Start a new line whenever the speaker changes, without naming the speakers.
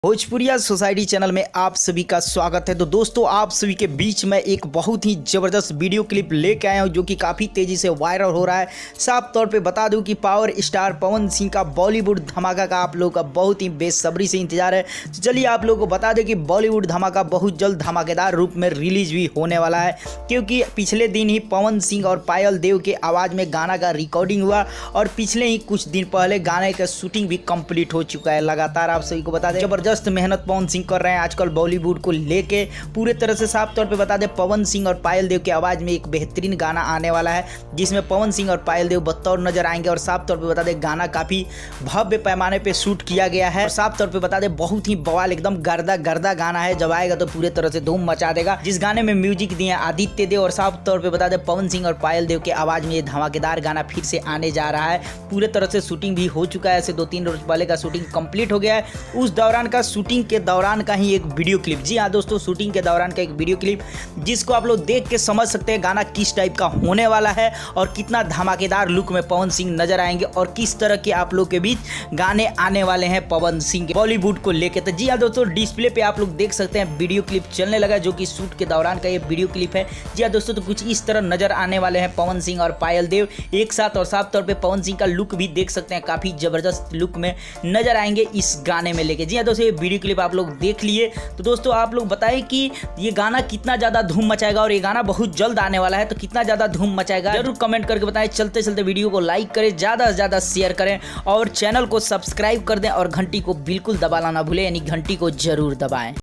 भोजपुरिया society channel में आप सभी का स्वागत है। तो दोस्तों, आप सभी के बीच में एक बहुत ही ज़बरदस्त वीडियो क्लिप लेके आया हूं जो कि काफ़ी तेज़ी से वायरल हो रहा है। साफ तौर पे बता दूं कि पावर स्टार पवन सिंह का बॉलीवुड धमाका का आप लोगों का बहुत ही बेसब्री से इंतजार है। तो चलिए आप लोगों को बता दें कि बॉलीवुड धमाका बहुत जल्द धमाकेदार रूप में रिलीज भी होने वाला है, क्योंकि पिछले दिन ही पवन सिंह और पायल देव के आवाज़ में गाना का रिकॉर्डिंग हुआ और पिछले ही कुछ दिन पहले गाने का शूटिंग भी कंप्लीट हो चुका है। लगातार आप सभी को बता दें जबरदस्त मेहनत पवन सिंह कर रहे हैं आजकल बॉलीवुड को लेके पूरे तरह से। साफ तौर पे बता दें पवन सिंह और पायल देव की आवाज में एक बेहतरीन गाना आने वाला है जिसमें पवन सिंह और पायल देव बतौर नजर आएंगे। और साफ तौर पे बता दें गाना काफी भव्य पैमाने पे शूट किया गया है। और साफ तौर पे बता दें बहुत ही बवाल एकदम गर्दा गर्दा गाना है। जब आएगा तो पूरे तरह से धूम मचा देगा। जिस गाने में म्यूजिक दिए आदित्य देव और साफ तौर पे बता दें पवन सिंह और पायल देव के आवाज में ये धमाकेदार गाना फिर से आने जा रहा है। पूरे तरह से शूटिंग भी हो चुका है। ऐसे 2-3 रोज पहले का शूटिंग कंप्लीट हो गया है। उस दौरान का शूटिंग के दौरान का ही एक वीडियो क्लिप, जी हाँ दोस्तों, शूटिंग के दौरान का एक वीडियो क्लिप जिसको आप लोग देख के समझ सकते हैं गाना किस टाइप का होने वाला है और कितना धमाकेदार लुक में पवन सिंह नजर आएंगे और किस तरह के आप लोग के बीच गाने आने वाले हैं पवन सिंह के बॉलीवुड को लेकर। तो जी हाँ दोस्तों, डिस्प्ले पे आप लोग देख सकते हैं वीडियो क्लिप चलने लगा जो कि शूट के दौरान का ये वीडियो क्लिप है। जी हाँ दोस्तों, तो कुछ इस तरह नजर आने वाले हैं पवन सिंह और पायल देव एक साथ। और साफ तौर पर पवन सिंह का लुक भी देख सकते हैं, काफी जबरदस्त लुक में नजर आएंगे इस गाने में लेके। जी हाँ दोस्तों, ये वीडियो क्लिप आप लोग देख लिए। तो दोस्तों आप लोग बताएं कि ये गाना कितना ज्यादा धूम मचाएगा और ये गाना बहुत जल्द आने वाला है, तो कितना ज्यादा धूम मचाएगा जरूर कमेंट करके बताएं। चलते चलते वीडियो को लाइक करें, ज्यादा से ज्यादा शेयर करें और चैनल को सब्सक्राइब कर दें और घंटी को बिल्कुल दबाना ना भूलें, यानी घंटी को जरूर दबाएं।